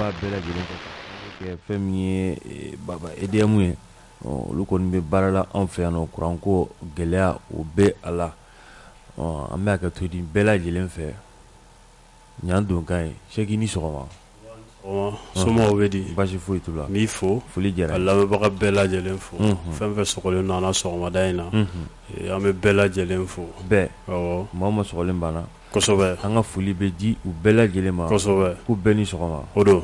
b'a bɛɛ lajɛlen fɛ kɛ fɛn min ye baba EDM ye olu kɔni bɛ baara la an fɛ yan nɔ kuran ko gɛlɛya o bɛ a la an bɛ ka to di bɛɛ lajɛlen fɛ ɲan don kan ye Seki ni sɔgɔma somɔgɔw bɛ di basi foyi t'u la n'i fo foli diyara ka lamɛnbaga bɛɛ lajɛlen fo fɛn fɛn sɔgɔlen don an na sɔgɔmada in na an bɛ bɛɛ lajɛlen fo bɛɛ maa ma sɔgɔlen banna kosɛbɛ an ka foli bɛ di u bɛɛ lajɛlen ma kosɛbɛ k'u bɛɛ ni sɔgɔma o don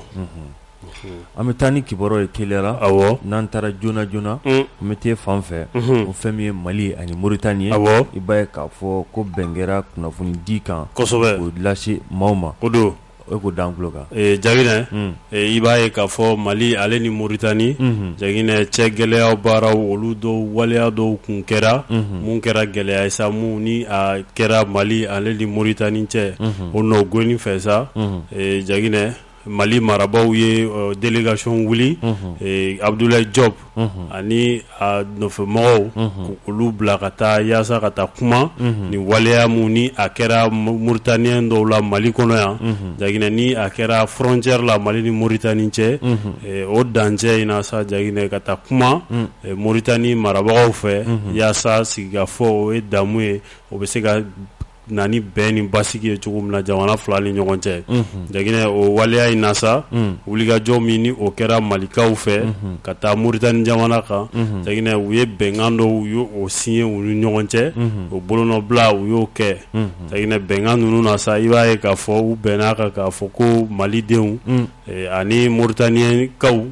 an bɛ taa ni kibaruya ye teliyara n'an taara joona joona an bɛ taa fan fɛ o fɛn min ye Mali ani Mauritanie i b'a ye k'a fɔ ko bɛn kɛra kunnafoni di kan kosɛbɛ k'o lase maaw ma o don o ko d'an tulo kan Jaginɛ i b'a ye k'a fɔ Mali ale ni Mauritanie Jaginɛ cɛ gɛlɛya baaraw olu dɔw waleya dɔw kun kɛra mun kɛra gɛlɛya ye sa mun ni a kɛra Mali ale ni Mauritanie cɛ o nɔ goni fɛ sa Jaginɛ Mali marabaw ye délégation wuli Abdoulaye Diop ani a nɔfɛmɔgɔw olu bila ka taa yaasa ka taa kuma ni waleya mun ni a kɛra Mauritanien dɔw la Mali kɔnɔ yan Jaginɛ ni a kɛra frontière la Mali ni Mauritanie cɛ o dancɛ in na sa Jaginɛ ka taa kuma Mauritanie marabagaw fɛ yaasa sigikafɔ o ye damu ye o bɛ se ka nani bɛn ni basigi ye cogo min na jamana fila ni ɲɔgɔn cɛ Jaginɛ o waleya in na sa wulikajɔ min ni o kɛra Malikaw fɛ ka taa Mauritanie jamana kan Jaginɛ u ye bɛnkan dɔw u y'o signé u ni ɲɔgɔn cɛ o bolonɔbila u y'o kɛ Jaginɛ bɛnkan ninnu na sa i b'a ye k'a fɔ u bɛnna kan k'a fɔ ko Malidenw ani Mauritaniens kaw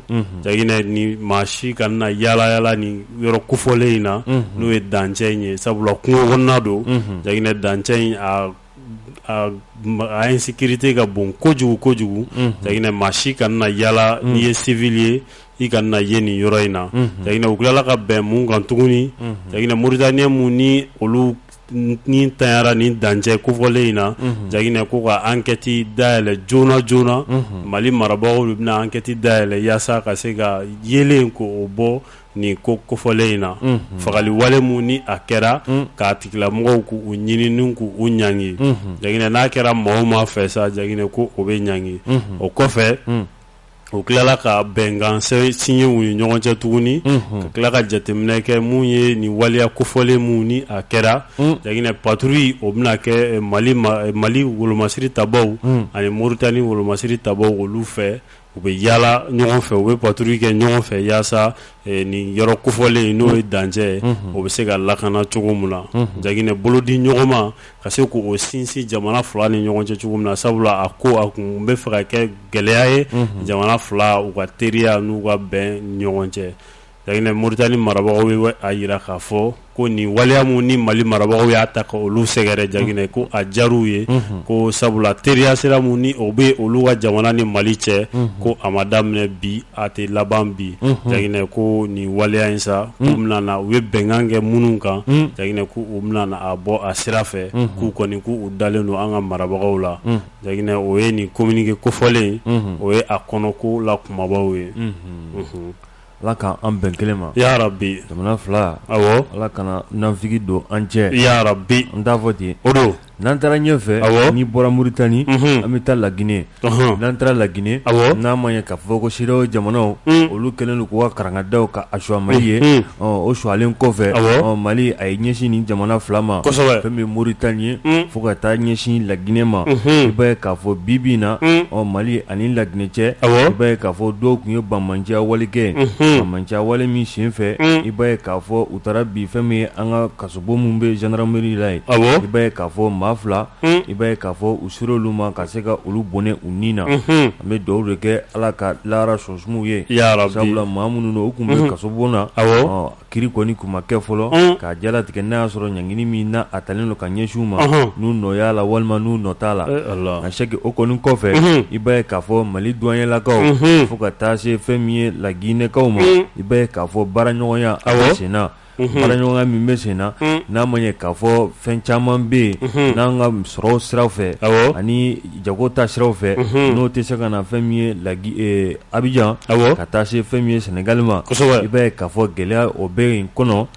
Jaginɛ ni maa si kana yala yala ni yɔrɔ kofɔlen in na n'o ye dancɛ in ye sabula kungo kɔnɔna don Jaginɛ dancɛ in a insécurité ka bon kojugu Jaginɛ maa si kana yala n'i ye civil ye i kana ye nin yɔrɔ in na Jaginɛ u tilala ka bɛn mun kan tuguni Jaginɛ Mauritaniens mun ni olu ni tanyara ni dancɛ kofɔlen in na Jaginɛ ko ka enquête dayɛlɛ joona Mali marabagaw de bɛna enquête dayɛlɛ yaasa ka se ka yelen k'o bɔ ni ko kofɔlen in na fagali wale mun ni a kɛra k'a tigilamɔgɔw k'u ɲini ni k'u ɲangi Jaginɛ n'a kɛra maa o maa fɛ sa Jaginɛ ko o bɛ ɲangi o kɔfɛ o tilala ka bɛnkan signé u ni ɲɔgɔn cɛ tuguni ka tila ka jateminɛ kɛ mun ye ni waleya kofɔlen mun ni a kɛra Jaginɛ patrouille o bɛna kɛ Mali wolomasiri tabaw ani Mauritanie wolomasiri tabaw olu fɛ u bɛ yala ɲɔgɔn fɛ u bɛ patrouille kɛ ɲɔgɔn fɛ yaasa ni yɔrɔ kofɔlen n'o ye dancɛ ye o bɛ se ka lakana cogo min na Jaginɛ bolodi ɲɔgɔnma ka se k'o sinsin jamana fila ni ɲɔgɔn cɛ cogo min na sabula a ko a kun bɛ fɛ ka kɛ gɛlɛya ye jamana fila u ka teriya n'u ka bɛn ni ɲɔgɔn cɛ Jaginɛ Mauritanie marabagaw bɛ a yira k'a fɔ ko nin waleya mun ni Mali marabagaw y'a ta ka olu sɛgɛrɛ Jaginɛ ko a jar'u ye ko sabula teriya sira mun ni o bɛ olu ka jamana ni Mali cɛ ko a ma daminɛ bi a tɛ laban bi Jaginɛ ko nin waleya in sa k'u bɛna na u ye bɛnkan kɛ minnu kan Jaginɛ ko u bɛna na a bɔ a sira fɛ k'u kɔni k'u dalen don an ka marabagaw la Jaginɛ o ye nin communiqué kofɔlen o ye a kɔnɔko la kumabaw ye Ala k'an bɛn kelen ma yarabi jamana fila Ala kana nafigi don an cɛ yarabi n t'a fɔ ten o don n'an taara ɲɛfɛ n'i bɔra Mauritanie an bɛ taa Laginɛ n'an taara Laginɛ n'a ma ɲɛ k'a fɔ ko CEDEAO jamanaw olu kɛlen don k'u ka karangadaw ka a suwa Mali ye o suwalen kɔfɛ Mali a ye ɲɛsin nin jamana fila ma fɛn min ye Mauritanie fo ka taa ɲɛsin Laginɛ ma i b'a ye k'a fɔ bi in na Mali ani Laginɛ cɛ i b'a ye k'a fɔ dɔw tun ye banmandiya wale kɛ banmandiya wale min sen fɛ i b'a ye k'a fɔ u taara bi fɛn min ye an ka kasobo min bɛ gendarmerie la ye i b'a ye k'a fɔ maa fila i b'a ye k'a fɔ u sera olu ma ka se ka olu bɔnɛ u ni na an bɛ dugawu de kɛ Ala ka lahara sɔnsumuw ye sabula maa minnu don u tun bɛ kasobon na kiri kɔni kun ma kɛ fɔlɔ k'a jalatigɛ n'a y'a sɔrɔ ɲangini min na a talen don ka ɲɛsin u ma n'u nɔ y'a la walima n'u nɔ t'a la nka sɛki o kɔni kɔfɛ i b'a ye k'a fɔ Mali douanier fo ka taa se fɛn min ye Laginɛkaw ma i b'a ye k'a fɔ baaraɲɔgɔnya a bɛ sen na bara ɲɔgɔn min bɛ sen na n'a ma ɲɛ k'a fɔ fɛn caman bɛ yen n'an ka sɔrɔ siraw fɛ ani jago ta siraw fɛ n'o tɛ se ka na fɛn min ye Abidjan ka taa se fɛn min ye Sénégal ma i b'a ye k'a fɔ gɛlɛya o bɛ yen kɔnɔ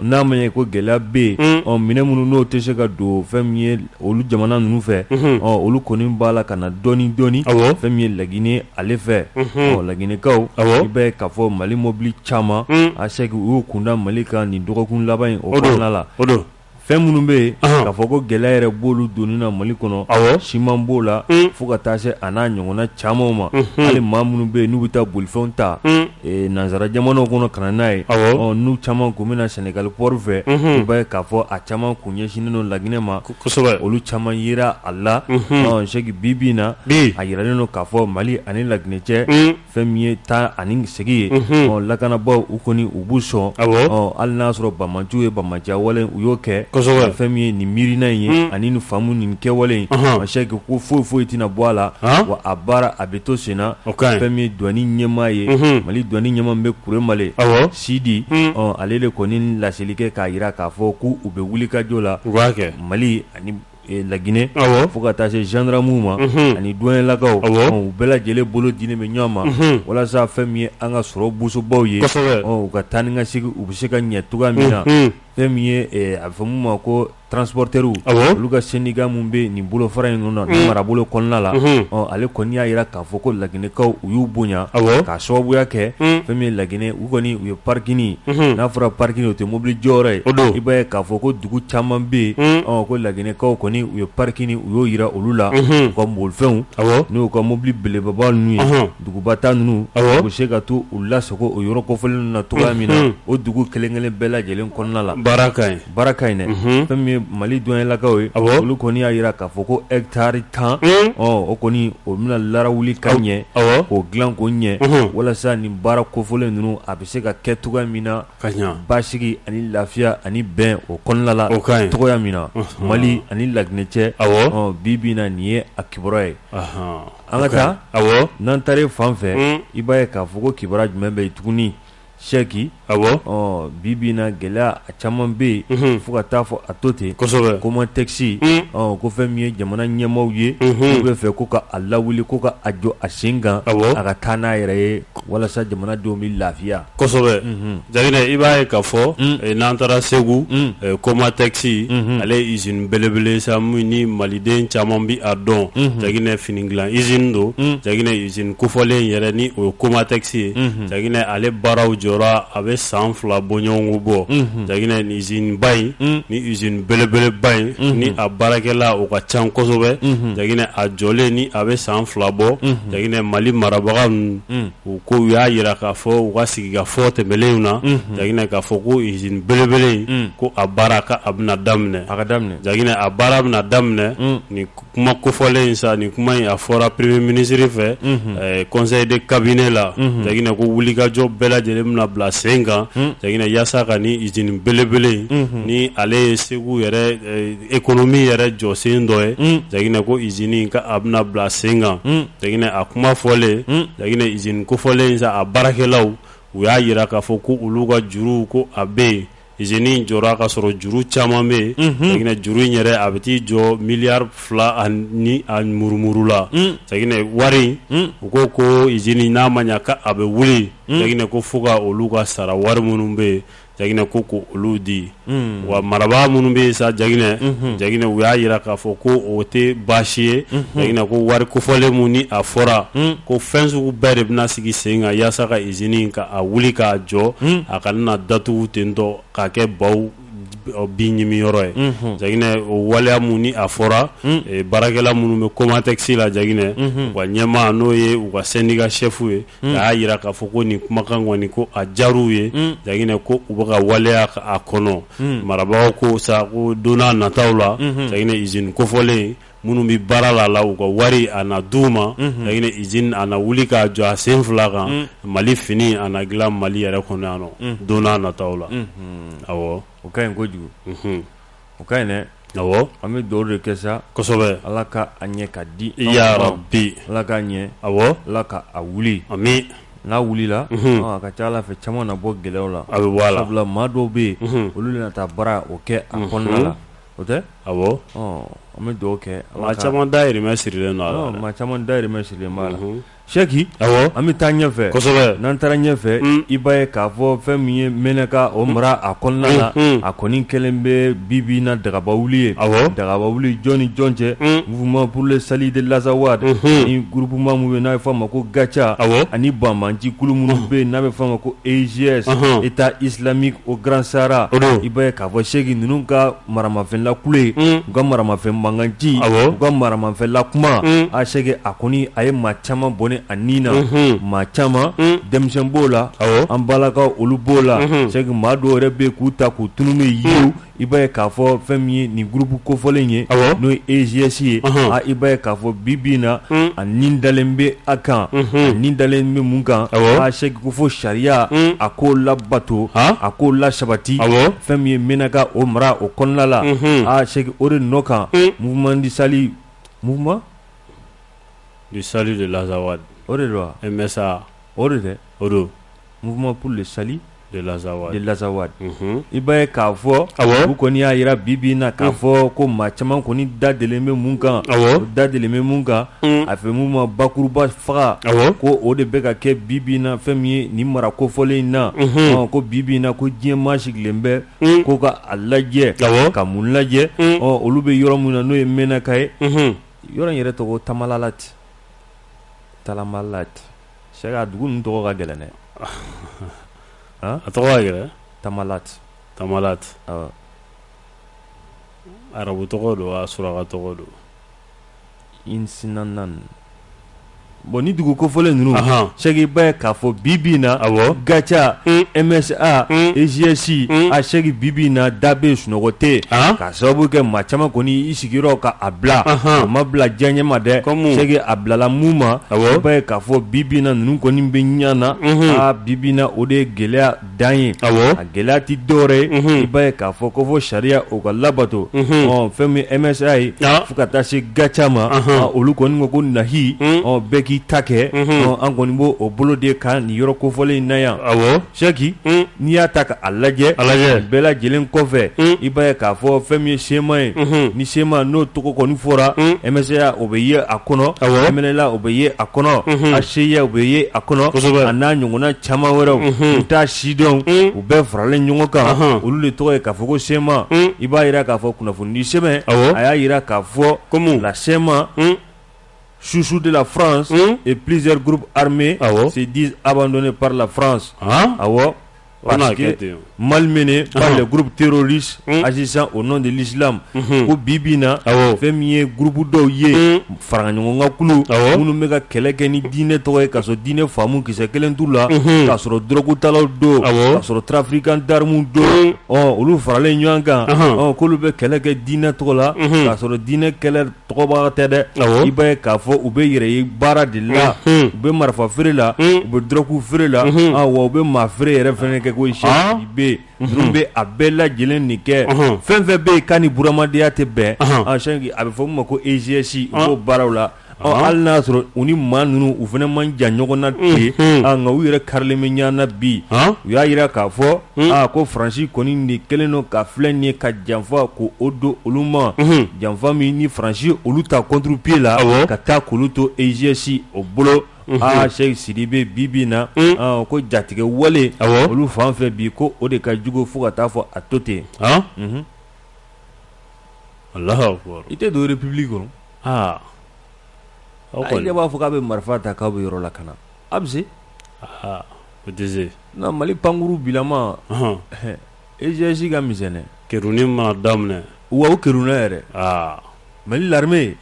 n'a ma ɲɛ ko gɛlɛya bɛ yen minɛn minnu n'o tɛ se ka don fɛn min ye olu jamana ninnu fɛ olu kɔni b'a la ka na dɔɔni dɔɔni fɛn min ye Laginɛ ale fɛ Laginɛkaw i b'a ye k'a fɔ Mali mobili caman a seki u y'u kunda Mali kan nin dɔgɔkun laban in o kɔnɔna la fɛn minnu bɛ yen k'a fɔ ko gɛlɛya yɛrɛ b'olu donni na Mali kɔnɔ siman b'o la fo ka taa se a n'a ɲɔgɔnna camanw ma hali maa minnu bɛ yen n'u bɛ taa bolifɛnw ta nanzara jamanaw kɔnɔ ka na n'a ye n'u caman kun bɛ na Sénégal port fɛ i b'a ye k'a fɔ a caman kun ɲɛsinnen don Laginɛ ma olu caman yera a la seki bi in na a yiralen don k'a fɔ Mali ani Laginɛ cɛ fɛn min ye taa ani segin ye lakanabaw u kɔni u b'u sɔn hali n'a sɔrɔ Bamaciw ye Bamaciya wale u y'o kɛ fɛn min ye nin miirina in ye ani nin faamu nin kɛwale in a seki ko foyi tɛna bɔ a la wa a baara a bɛ to sen na fɛn min ye douane ɲɛmaa ye Mali douane ɲɛmaa min bɛ Kure Male Sidi ale de kɔni laseli kɛ k'a jira k'a fɔ k'u bɛ wuli ka jɔ la Mali ani Laginɛ fo ka taa se gendarmew ma ani douanelakaw u bɛɛ lajɛlen bolo diinen bɛ ɲɔgɔn ma walasa fɛn min ye an ka sɔrɔ bosobaw ye u ka taa ni ka segin u bɛ se ka ɲɛ cogoya min na fɛn min ye a bɛ fɔ mun ma ko transporteurs olu ka syndicat mun bɛ nin bolofara in na nin marabolo kɔnɔna la ale kɔni y'a jira k'a fɔ ko Laginɛkaw u y'u bonya k'a sababuya kɛ fɛn min ye Laginɛ u kɔni u ye parking n'a fɔra parking o tɛ mobili jɔyɔrɔ ye i b'a ye k'a fɔ ko dugu caman bɛ yen ko Laginɛkaw kɔni u ye parking u y'o jira olu la u ka bolifɛnw n'u ka mobili belebeleba ninnu ye duguba ta ninnu u bɛ se ka to u lasago o yɔrɔ kɔfɛlen na cogoya min na o dugu kelen-kelen bɛɛ lajɛlen kɔnɔna la baara ka ɲi dɛ fɛn min ye Mali douanelakaw ye olu kɔni y'a jira k'a fɔ ko hectare 10 o kɔni o bɛna larawuli ka ɲɛ k'o dilan k'o ɲɛ walasa nin baara kofɔlen ninnu a bɛ se ka kɛ cogoya min na basigi ani lafiya ani bɛn o kɔnɔna la cogoya min na Mali ani Laginɛ cɛ bi na nin ye a kibaruya ye an ka taa n'an taara fan fɛ i b'a ye k'a fɔ ko kibaruya jumɛn bɛ yen tuguni Seki bi na gɛlɛya a caman bɛ yen fo ka taa fɔ a to ten comment texte ko fɛn min ye jamana ɲɛmaaw ye u bɛ fɛ ko ka a lawuli ko ka a jɔ a sen kan a ka taa n'a yɛrɛ ye walasa jamanadenw bɛ lafiya Jaginɛ i b'a ye k'a fɔ n'an taara Segu comment texte ale ye usine belebele sa min ni maliden caman bɛ a dɔn Jaginɛ fini dilan usine don Jaginɛ usine kofɔlen yɛrɛ ni o ye comment texte ye Jaginɛ ale baaraw jɔ a bɛ san 2 bɔ ɲɔgɔn bɔ Jaginɛ ni usine ba in ni usine belebele ba in ni a baarakɛla o ka can kosɛbɛ Jaginɛ a jɔlen ni a bɛ san 2 bɔ Jaginɛ Mali marabaga u ko u y'a jira k'a fɔ u ka sigikafɔ tɛmɛlenw na Jaginɛ k'a fɔ ko usine belebele in ko a baara a bɛna daminɛ Jaginɛ a baara bɛna daminɛ ni kuma kofɔlen in sa ni kuma in a fɔra premier ministre fɛ conseil de cabinet la Jaginɛ ko wulikajɔ bɛɛ lajɛlen bɛna bila sen kan Jaginɛ yaasa ka ni usine belebele ni ale ye Segu yɛrɛ économie yɛrɛ jɔ sen dɔ ye Jaginɛ ko usine ka a bɛna bila sen kan Jaginɛ a kuma fɔlen Jaginɛ usine kofɔlen sa a baarakɛlaw u y'a jira k'a fɔ ko olu ka juru ko a bɛ yen usine in jɔra ka sɔrɔ juru caman bɛ yen Jaginɛ juru in yɛrɛ a bɛ t'i jɔ miliyari 2 ni a murumuru la Jaginɛ wari u ko usine n'a ma ɲɛ k'a bɛ wuli Jaginɛ ko fo ka olu ka sara wari minnu bɛ yen Jaginɛ ko olu di wa marabaa minnu bɛ yen sa Jaginɛ u y'a jira k'a fɔ ko o tɛ baasi ye Jaginɛ ko wari kofɔlen min ni a fɔra ko fɛn sugu bɛɛ de bɛna sigi sen kan yaasa ka usine ka a wuli k'a jɔ a kana datugu tentɔ k'a kɛ baw bi ɲimi yɔrɔ ye Jaginɛ o waleya mun ni a fɔra baarakɛla minnu bɛ comment texte la Jaginɛ wa ɲɛmaa n'o ye u ka syndicat chef ye a y'a jira k'a fɔ ko nin kumakan kɔni ko a diyar'u ye Jaginɛ ko u bɛ ka waleya a kɔnɔ marabagaw ko sa ko don n'a nataw la Jaginɛ usine kofɔlen minnu bɛ baara la u ka wari a na d'u ma Jaginɛ usine a na wuli k'a jɔ a sen 2 kan Mali fini a na dilan Mali yɛrɛ kɔnɔ yan nɔ don n'a nataw la o ka ɲi kojugu o ka ɲi dɛ an bɛ dugawu de kɛ sa kosɛbɛ Ala ka a ɲɛ ka di ya Rabbi Ala k'a ɲɛ Ala ka a wuli n'a wulila a ka ca Ala fɛ caman na bɔ gɛlɛyaw la a bɛ bɔ a la sabula maa dɔw bɛ yen olu de na taa baara o kɛ a kɔnɔna la o tɛ awɔ an bɛ dugawu kɛ maa caman dahirimɛ sirilen don a la maa caman dahirimɛ sirilen b'a la Sɛki awɔ an bɛ taa ɲɛfɛ kosɛbɛ n'an taara ɲɛfɛ i b'a ye k'a fɔ fɛn min ye Menaka o mara a kɔnɔna la a kɔni kɛlen bɛ bi na Dagaba wuli ye Dagaba wuli jɔn ni jɔn cɛ mouvement pour le salut de l'Azawad ni groupement min bɛ n'a bɛ fɔ a ma ko Gacha ani Banbanji kulu minnu bɛ yen n'a bɛ fɔ a ma ko EGS État islamique au Grand Sahara i b'a ye k'a fɔ Sɛki ninnu ka maramafɛn lakule u ka maramafɛn mankanci u ka maramafɛn lakuma a Sɛki a kɔni a ye maa caman bɔnɛ a nin na maa caman denmisɛn b'o la an balakaw olu b'o la Sɛki maa dɔw yɛrɛ bɛ k'u ta k'u tunu n'u ye yiw i b'a ye k'a fɔ fɛn min ye nin groupe kofɔlen ye n'o ye EGS ye i b'a ye k'a fɔ bi na a nin dalen bɛ a kan a nin dalen bɛ mun kan a Sɛki ko fɔ sariya a k'o labato a k'o lasabati fɛn min ye Menaka o mara o kɔnɔna la a Sɛki o de nɔ kan mouvement du salut mouvement du salut de l'Azawad o de don MSA o de tɛ o don mouvement pour le salut de l'Azawad i b'a ye k'a fɔ u kɔni y'a yira bi na k'a fɔ ko maa caman kɔni da delen bɛ mun kan da delen bɛ mun kan a fɛ mun ma bakuruba faga ko o de bɛ ka kɛ bi na fɛn min ye nin mara kofɔlen in na ko bi na ko diɲɛ maa sigilen bɛ ko ka a lajɛ ka mun lajɛ olu bɛ yɔrɔ min na n'o ye Menaka ye yɔrɔ in yɛrɛ tɔgɔ Tamalalati Sɛki a dugu ninnu tɔgɔ ka gɛlɛn dɛ a tɔgɔ ka gɛlɛn Tamalati arabu tɔgɔ don a suraka tɔgɔ don Insinanan bon ni dugu kofɔlen ninnu Sɛki i b'a ye k'a fɔ bi na Gacha MSA EGS a Sɛki bi na da bɛ sunɔgɔ tɛ k'a sababu kɛ maa caman kɔni i sigiyɔrɔ ka a bila a ma bila diɲɛ ɲɛ ma dɛ Sɛki a bilala mun ma i b'a ye k'a fɔ bi na ninnu kɔni bɛ ɲɛ na bi na o de ye gɛlɛya dan ye a gɛlɛya tɛ dɔwɛrɛ ye i b'a ye k'a fɔ ko fɔ sariya o ka labato fɛn min MSA ye fo ka taa se Gacha ma olu kɔni ko nahi bɛɛ k'i ta kɛ an kɔni b'o o bolo de kan nin yɔrɔ kofɔlen in na yan Sɛki n'i y'a ta k'a lajɛ bɛɛ lajɛlen kɔfɛ i b'a ye k'a fɔ fɛn min ye Sema ye ni Sema n'o tɔgɔ kɔni fɔra MSA o bɛ ye a kɔnɔ MNLA o bɛ ye a kɔnɔ ACIA o bɛ ye a kɔnɔ a n'a ɲɔgɔnna caman wɛrɛw u t'a si dɔn u bɛɛ faralen ɲɔgɔn kan olu de tɔgɔ ye k'a fɔ ko Sema i b'a yira k'a fɔ kunnafoni di sɛbɛn a y'a yira k'a fɔ la Sema chouchou de la France et plusieurs groupes armés se disent abandonnés par la France. Parce que malmenés par les groupes terroristes agissant au nom de l'islam. Ko bibina fɛn min ye groupe dɔw ye faraɲɔgɔnka kulu minnu bɛ ka kɛlɛ kɛ ni diinɛ tɔgɔ ye k'a sɔrɔ diinɛ faamu kisɛ kelen t'u la k'a sɔrɔ dɔrɔgutalaw don k'a sɔrɔ trafiquant d'armes don olu faralen ɲɔgɔn kan k'olu bɛ kɛlɛ kɛ diinɛ tɔgɔ la k'a sɔrɔ diinɛ kɛlɛ tɔgɔbaga tɛ dɛ i b'a ye k'a fɔ u bɛ yɛrɛ ye baara de la u bɛ marifa feere la u bɛ dɔrɔgu feere la wa u bɛ maa feere yɛrɛ fɛnɛ kɛ ko Sɛki bɛ ninnu bɛ a bɛɛ lajɛlen nin kɛ fɛn fɛn bɛ yen k'a ni buramadenya tɛ bɛn Sɛki a bɛ fɔ min ma ko EGS u b'o baaraw la hali n'a sɔrɔ u ni maa ninnu u fana man jan ɲɔgɔn na ten nka u yɛrɛ karilen bɛ ɲɔgɔn na bi u y'a yira k'a fɔ ko Faransi kɔni de kɛlen don ka filɛ nin ye ka janfa ko o don olu ma janfa min ni Faransi olu ta contre pied la ka taa k'olu to EGS o bolo Sɛki Sidibe bi na ko jatigɛ wale olu fan fɛ bi ko o de ka jugu fo ka taa fɔ a to ten Allahu Akbar i tɛ don république kɔnɔ i b'a fɔ k'a bɛ marifa ta k'a bɛ yɔrɔ la ka na a bɛ se o tɛ se non Mali pankuru bilama EGS ka misɛn dɛ keruni mana daminɛ wa o keruna yɛrɛ Mali l'armée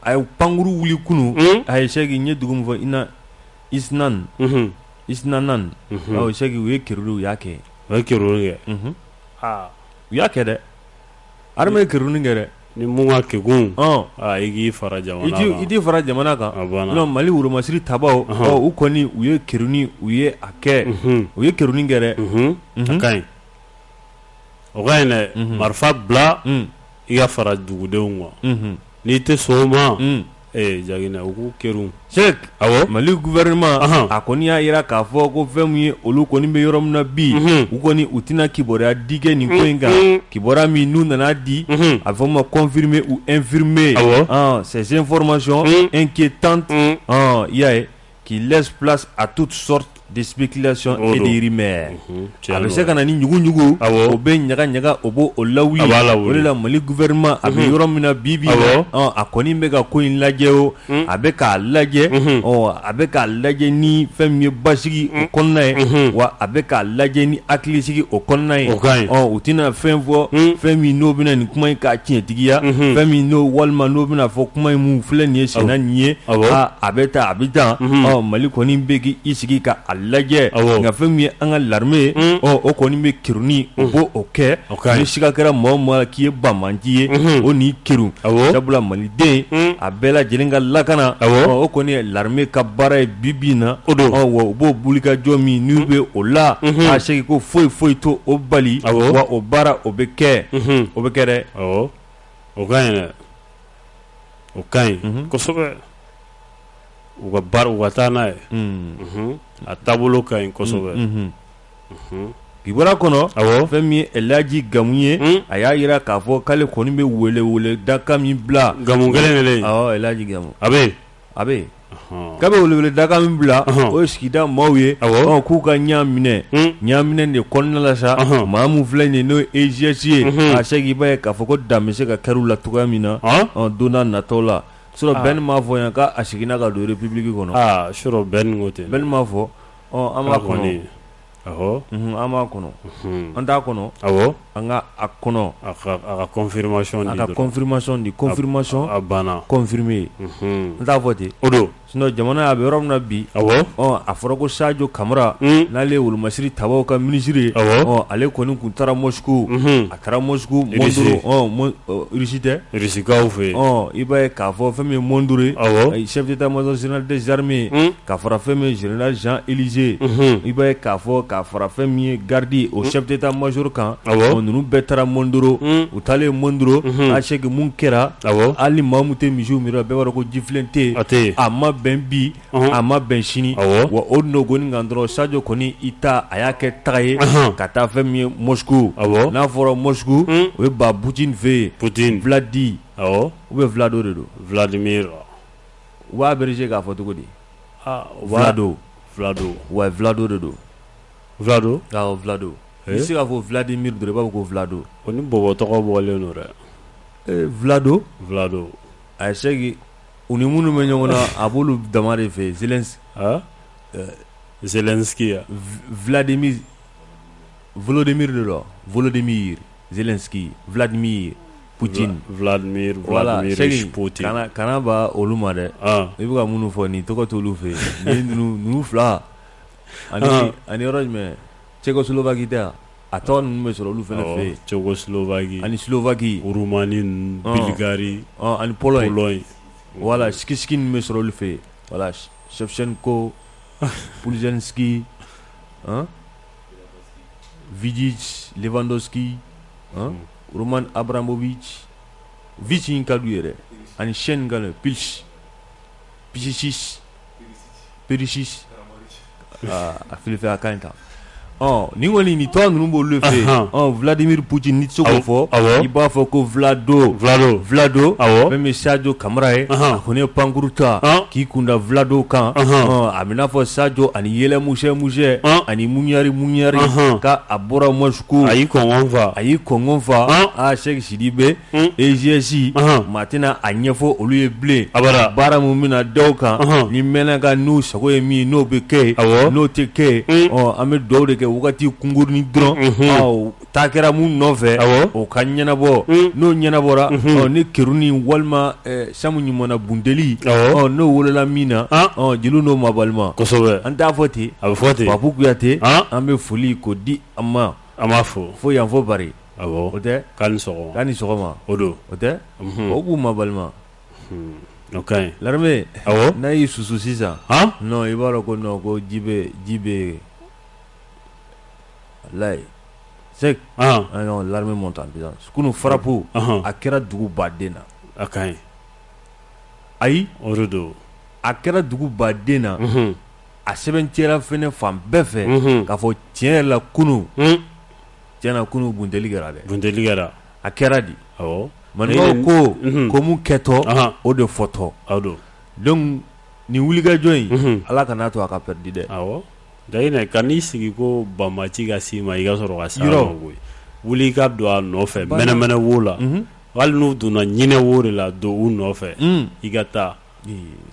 a ye pankuru wuli kunu a ye Sɛki n ye dugu min fɔ Isnanan Sɛki u ye keruni u y'a kɛ u ye keruni kɛ u y'a kɛ dɛ armée ye keruni kɛ dɛ ni mun ka kekun i k'i fara jamana kan i t'i fara jamana kan non Mali woromasiri tabaw u kɔni u ye keruni u ye a kɛ u ye keruni kɛ dɛ a ka ɲi o ka ɲi dɛ marifa bila i ka fara dugudenw kan n'i tɛ sɔn o ma jagina uku keru Cheikh Mali gouvernement a kɔni y'a yira k'a fɔ ko fɛn min ye olu kɔni bɛ yɔrɔ min na bi u kɔni u tɛna kibaruya di kɛ nin ko in kan kibaruya min n'u nana di a bɛ fɔ ma confirmer ou infirmer ces informations inquiétantes y'a ye qui laisse place à toutes sortes de spéculation et de rumeurs a bɛ se ka na ni ɲugu-ɲugu o bɛ ɲaga-ɲaga o b'o lawuli o de la Mali gouvernement a bɛ yɔrɔ min na bi-bi a kɔni bɛ ka ko in lajɛ o a bɛ k'a lajɛ a bɛ k'a lajɛ ni fɛn min ye basigi o kɔnɔna ye wa a bɛ k'a lajɛ ni hakilisigi o kɔnɔna ye u tɛna fɛn fɔ fɛn min n'o bɛna nin kuma in k'a tiɲɛtigiya fɛn min n'o walima n'o bɛna fɔ kuma in mun filɛ nin ye senna nin ye a bɛ taa a bɛ tan Mali kɔni bɛ k'i sigi ka lajɛ nka fɛn min ye an ka l'armée o kɔni bɛ keruni o b'o o kɛ ni siga kɛra maa o maa k'i ye bamanji ye o n'i keru sabula maliden a bɛɛ lajɛlen ka lakana o kɔni ye l'armée ka baara ye bi-bi in na wa u b'o wulikajɔ min n'u bɛ o la a segi ko foyi to o bali wa o baara o bɛ kɛ dɛ o ka ɲi dɛ o ka ɲi kosɛbɛ u ka baara u ka taa n'a ye a taabolo ka ɲi kosɛbɛ kibaruya kɔnɔ fɛn min ye Elhaji Gamu ye a y'a yira k'a fɔ k'ale kɔni bɛ wele dakan min bila Gamu kelen Elhaji Gamu a bɛ k'a bɛ wele dakan min bila o ye sigida maaw ye k'u ka ɲaminɛ de kɔnɔna la sa maa mun filɛ nin ye n'o ye EGS ye a se k'i b'a ye k'a fɔ ko dan bɛ se ka kɛr'u la cogoya min na don n'a nataw la sɔrɔ bɛn m'a fɔ yan k'a seginna ka don république kɔnɔ sɔrɔ bɛn ko tɛ bɛn m'a fɔ an b'a kɔnɔ an b'a kɔnɔ an t'a kɔnɔ an ka a kɔnɔ a ka confirmation di confirmation a banna confirmer n t'a fɔ ten o don sinon jamana a bɛ yɔrɔ min na bi a fɔra ko Sadio Kamara n'ale ye wolomasiri tabaw ka ministre ye ale kɔni kun taara Moscou a taara Moscou Russie tɛ Russikaw fɛ yen i b'a ye k'a fɔ fɛn min ye Mondore chef d'état-major général des armées ka fara fɛn min ye général Jean-Élysée i b'a ye k'a fɔ ka fara fɛn min ye garde o chef d'état-major kan ninnu bɛɛ taara Mondoro u taalen Mondoro a seki mun kɛra hali maa mun tɛ misiw miirɔ bɛɛ b'a dɔn ko jifilen tɛ a ma bɛn bi a ma bɛn sini wa o nogoni kan dɔrɔn Sadio kɔni i ta a y'a kɛ taga ye ka taa fɛn min ye Moscou n'a fɔra Moscou o ye ba Poutine fɛ yen Vladi ou bien Vlado de don Vladimir u b'a abrégé k'a fɔ cogo di Vlado wa Vlado de don Vlado i se k'a fɔ Vladimir dɔrɔn i b'a fɔ ko Vlado o ni bɔbɔ tɔgɔ bɔlen don dɛ Vlado a ye seki u ni minnu bɛ ɲɔgɔn na a b'olu dama de fɛ Zelensky Volodymyr de don Zelensky Vladimir Poutine Vladimir Putin kana ba olu ma dɛ i bɛ ka minnu fɔ nin tɔgɔ t'olu fɛ yen ni ninnu fila ani yɔrɔ jumɛn Tchécoslovaquie tɛ a tɔgɔ ninnu bɛ sɔrɔ olu fana fɛ yen Tchécoslovaquie ani Slovaquie Roumanie Bulgarie ani Pologne voilà siki ninnu bɛ sɔrɔ olu fɛ yen voilà Shevchenko Pulzinski Vidic Lewandowski Roman Abramovich Vic in ka d'u ye dɛ ani Shen ka Perisic a fili fɛ a ka ɲi tan ni kɔni nin tɔgɔ ninnu b'olu fɛ yen Vladimir Poutine ni tɛ se k'o fɔ i b'a fɔ ko Vlado fɛn min ye Sadio Kamara ye a kɔni ye pankuru ta k'i kunda Vlado kan a bɛ n'a fɔ Sadio ani yɛlɛ musɛ ani muɲari ka a bɔra Moscou a y'i kɔngɔn fa Cheikh Sidibe EGS maa tɛna a ɲɛfɔ olu ye bilen baara mun bɛna da o kan ni mɛnna ka n'u sago ye min n'o bɛ kɛ n'o tɛ kɛ an bɛ dugawu de kɛ wagati kunkurunin dɔrɔn taa kɛra mun nɔfɛ o ka ɲɛnabɔ n'o ɲɛnabɔra ni keruni walima samu ɲumanna bundeli n'o wolola min na jeliw n'o mabalima kosɛbɛ an t'a fɔ ten a bɛ fɔ ten Papu Kuyate an bɛ foli k'o di an ma fo yan fo bari o tɛ k'a ni sɔgɔma o don o tɛ o k'u mabalima o ka ɲi l'armée n'a y'i susu sisan non i b'a dɔn ko non ko ji bɛ Lai c'est non l'armée monte en puissance kunu farapu a kɛra dugu baden na a ka ɲi ayi orodo a kɛra dugu baden na a sɛbɛntiyara fɛnɛ fan bɛɛ fɛ k'a fɔ tiɲɛ yɛrɛ la kunu tiɲɛna kunu buntɛli kɛra dɛ buntɛli kɛra a kɛra di awɔ maninkaw ko mun kɛtɔ o de fɔtɔ donc ni wulikajɔ in ala kana to a ka pɛridi dɛ awɔ dayinɛ ka n'i sigi ko banbaci ka s'i ma i ka sɔrɔ ka s'a ma koyi wuli i ka don a nɔfɛ mɛnɛmɛnɛ wo la hali n'u donna ɲinɛ wo de la don u nɔfɛ i ka taa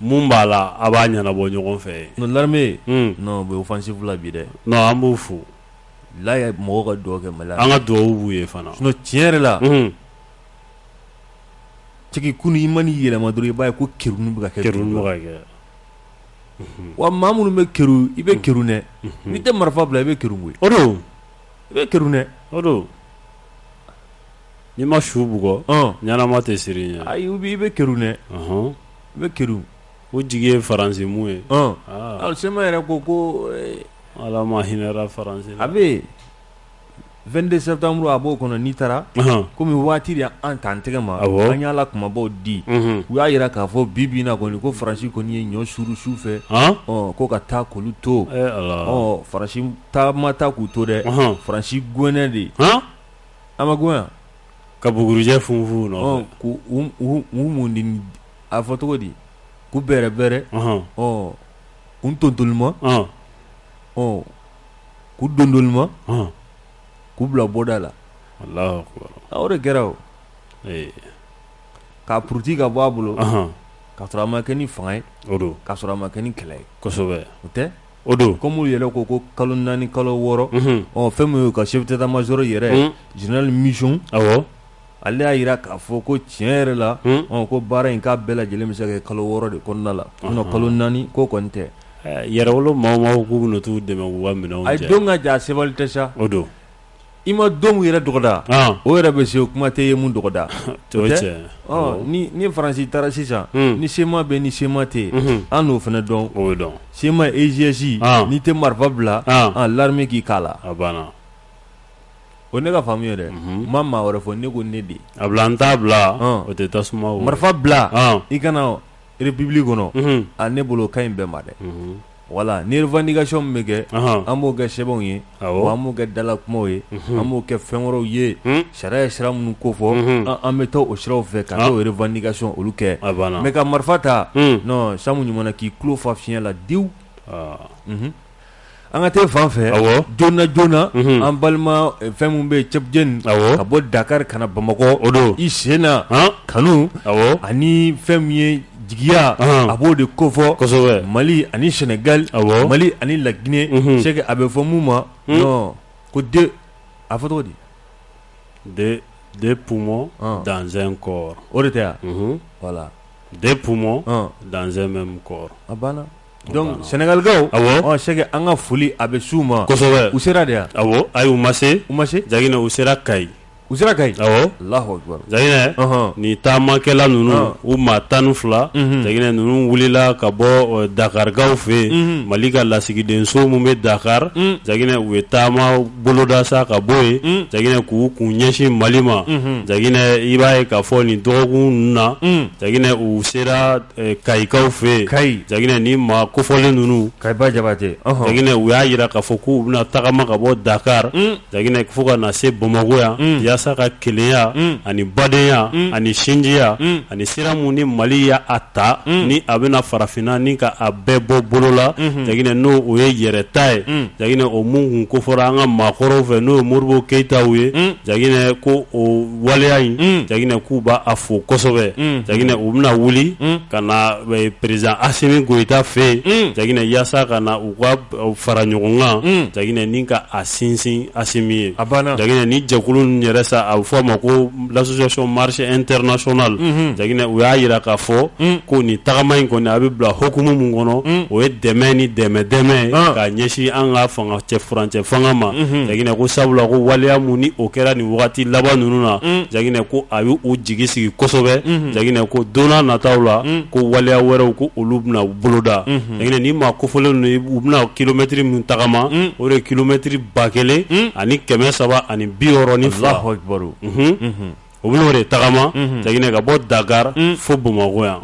mun b'a la a b'a ɲɛnabɔ ɲɔgɔn fɛ non l'armée non bɛ offensive la bi dɛ non an b'u fo la ya mɔgɔ ka duwawu kɛ Mali an ka duwawu b'u ye fana sinon tiɲɛ yɛrɛ la cɛki kunu i mani yɛlɛma dɔrɔn i b'a ye ko kerunu bɛ ka kɛ wa maa minnu bɛ keru i bɛ keru nɛ n'i tɛ marifa bila i bɛ keru koyi o don i bɛ keru nɛ o don n'i ma su bugɔ ɲanama tɛ siri ɲɛ ayi i bɛ keru nɛ i bɛ keru o jigi ye faransi mun ye alors sema yɛrɛ ko ala ma hinɛra faransi la a bɛ 22 septembre a b'o kɔnɔ n'i taara komi waati de an t'an tɛgɛ ma an y'ala kumabaw di u y'a yira k'a fɔ bi na kɔni ko faransi kɔni ye ɲɔ suru su fɛ ko ka taa k'olu to faransi taama ta k'u to dɛ faransi gɔnɛ de a ma gɔnya ka bugurujɛ funfun nɔfɛ k'u mun di a fɔ cogo di k'u bɛrɛ bɛrɛ k'u tontolima k'u dondolima k'u bila bɔda la Allahu akbar o de kɛra o k'a puruti ka bɔ a bolo k'a sɔrɔ a ma kɛ ni fanga ye o don k'a sɔrɔ a ma kɛ ni kɛlɛ ye kosɛbɛ o tɛ o don comme olu yɛrɛ ko kalo 4 kalo 6 fɛn min ye ka chef d'état major yɛrɛ général Mission awɔ ale y'a yira k'a fɔ ko tiɲɛ yɛrɛ la ko baara in k'a bɛɛ lajɛlen bɛ se ka kɛ kalo 6 de kɔnɔna la kalo 4 ko kɔni tɛ yɛrɛwolo maaw k'u bɛna t'u dɛmɛ k'u ka minɛnw a ye don ka ja a sebali tɛ sa o don i ma don min yɛrɛ dɔgɔda o yɛrɛ bɛ se o kuma tɛ ye mun dɔgɔda o tɛ ni Faransi taara sisan ni sema bɛ ni sema tɛ an n'o fana dɔn o bɛ dɔn sema EGS n'i tɛ marifa bila l'armée k'i k'a la a banna o ne ka faamu ye dɛ ma maa wɛrɛ fɔ ne ko ne de a bila n t'a bila o tɛ tasuma o marifa bila i kana république kɔnɔ a ne bolo ka ɲi bɛɛ ma dɛ voilà ni revendication min bɛ kɛ an b'o kɛ sɛbɛnw ye wa an b'o kɛ dala kumaw ye an b'o kɛ fɛn wɛrɛw ye sariya ye sira minnu ko fɔ an bɛ taa o siraw fɛ ka t'o revendication olu kɛ mais ka marifa ta non samu ɲuman k'i tulo fa fiɲɛ la diw an ka taa fan fɛ joona an balima fɛn min bɛ yen Chep Dieng ka bɔ Dakar ka na Bamakɔ o don i sen na kanu ani fɛn min ye jigiya a b'o de kofɔ kosɛbɛ Mali ani Sénégal Mali ani la Guinée c'est que a bɛ fɔ mun ma non ko a fɔ cogo di deux poumons dans un corps o de tɛ ya voilà deux poumons dans un même corps a banna donc Sénégalikaw c'est que an ka foli a bɛ s'u ma kosɛbɛ u sera de ya ayi u ma se Jagina u sera Kayi u sera Kayi Allahu akbar Jagina ni taamakɛla ninnu u maa 12 Jagina ninnu wulila ka bɔ Dakarikaw fɛ Mali ka lasigidenso mun bɛ Dakar Jagina u ye taama boloda sa ka bɔ yen Jagina k'u kun ɲɛsin Mali ma Jagina i b'a ye k'a fɔ nin dɔgɔkun ninnu na Jagina u sera Kayikaw fɛ Jagina ni maa kofɔlen ninnu Kayiba Jabate Jagina u y'a yira k'a fɔ k'u bɛna tagama ka bɔ Dakar Jagina fo ka na se Bamakɔ yan yaasa ka kelenya ani badenya ani sinjiya ani sira mun ni Mali y'a ta ni a bɛna farafinna ni ka a bɛɛ bɔ bolo la Jagina n'o o ye yɛrɛta ye Jagina o mun kun kofɔra an ka maakɔrɔw fɛ n'o ye Modibo Keyitaw ye Jagina ko o waleya in Jagina k'u b'a fo kosɛbɛ Jagina u bɛna wuli ka na président Assimi Goïta fɛ yen Jagina yaasa ka na u ka fara ɲɔgɔn kan Jagina ni ka a sinsin Assimi ye Jagina ni jɛkulu ninnu yɛrɛ sa a bɛ fɔ a ma ko l'association marché international Jagina u y'a yira k'a fɔ ko nin tagama in kɔni a bɛ bila hukumu mun kɔnɔ o ye dɛmɛ ni dɛmɛ k'a ɲɛsin an ka furancɛ fanga ma Jagina ko sabula ko waleya mun ni o kɛra nin wagati laban ninnu na Jagina ko a bɛ u jigi sigi kosɛbɛ Jagina ko don n'a nataw la ko waleya wɛrɛw ko olu bɛna boloda Jagina ni maa kofɔlen ninnu u bɛna kilomɛtiri min tagama o de ye kilomɛtiri 1000 ani 362 o bɛna o de tagama Jagina ka bɔ Dakar fo Bamakɔ yan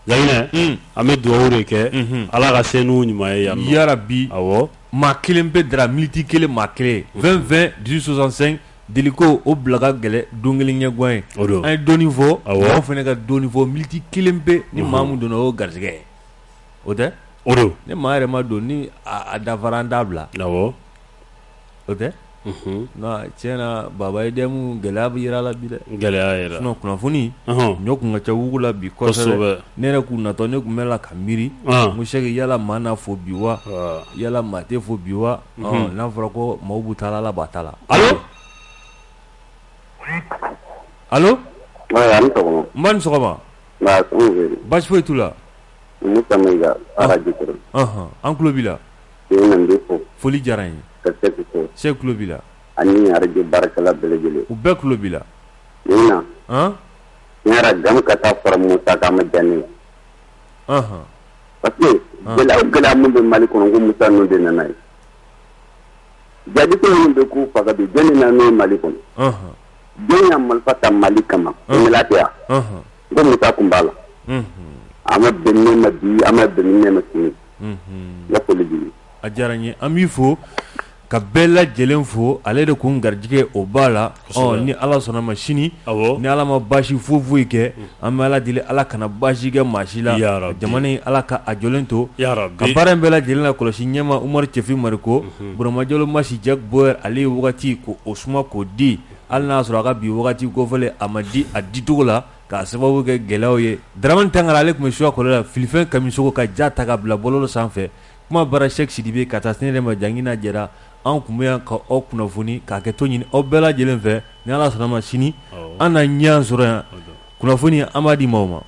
Zaginɛ an bɛ dugawu de kɛ Ala ka se n'u ɲuman ye yan nɔ yarabi awɔ maa kelen bɛ dara miniti kelen maa kelen 20 1865 Deliko o bila ka gɛlɛ don kelen ɲɛguwan ye an ye dɔɔni fɔ aw fana ka dɔɔni fɔ miniti kelen bɛ ni maa mun donna o garisɛgɛ ye o tɛ o do ni maa yɛrɛ ma don ni a dafara an t'a bila awɔ o tɛ non tiɲɛna baba ye dɛmu gɛlɛya bɛ yira la bi dɛ gɛlɛya yɛrɛ sinon kunnafoni ɲɔ kun ka ca wugu la bi kosɛbɛ ne yɛrɛ kun natɔ ne kun bɛ la ka miiri n ko sɛki yala maa n'a fɔ bi wa yala maa tɛ fɔ bi wa n'a fɔra ko maaw b'u ta la ala b'a ta la allo allo an sɔgɔma n ba ni sɔgɔma baasi foyi t'u la Musa Mayiga arajo kɔrɔ an tulo b'i la n bɛ fɔ foli diyara n ye ka Sɛki fɔ Sɛki tulo b'i la ani arajo baarakɛla bɛɛ lajɛlen u bɛɛ tulo b'i la nin na n yɛrɛ gamu ka taa fara Musa kan ma diya ne ye parce que gɛlɛya mun bɛ Mali kɔnɔ ko Musa ninnu de nana ye jadiko minnu bɛ k'u faga bi jɔnni na n'o ye Mali kɔnɔ jɔn y'a marifa ta Mali kama ɲɛla tɛ yan ko Musa kun b'a la a ma bɛn ne ma bi a ma bɛn ne ma sini n ka foli b'i ye a diyara n ye an b'i fo ka bɛɛ lajɛlen fo ale de kun garijɛgɛ o b'a la ni ala sɔnna ma sini ni ala ma baasi foyi foyi kɛ an bɛ ala deli ala kana baasi kɛ maa si la jamana in ala ka a jɔlen to ka baara in bɛɛ lajɛlen la kɔlɔsi ɲɛma Umaru Cɛfin Mariko Burama Jalo Masi Jack Boyer ale ye wagati ko o suma k'o di hali n'a sɔrɔ a ka bi wagati kofɔlen a ma di a dicogo la k'a sababu kɛ gɛlɛyaw ye Daramani Tangara ale tun bɛ suwa kɔlɔ la filifɛn kamisogo ka ja ta ka bila bɔlɔlɔ sanfɛ kuma bara Sɛki Sidibe ka taa sɛnɛ ma jangina jɛra an kun bɛ yan ka aw kunnafoni k'a kɛ to ɲini aw bɛɛ lajɛlen fɛ ni ala sɔnna ma sini an na ɲɛ sɔrɔ yan kunnafoni an b'a di maaw ma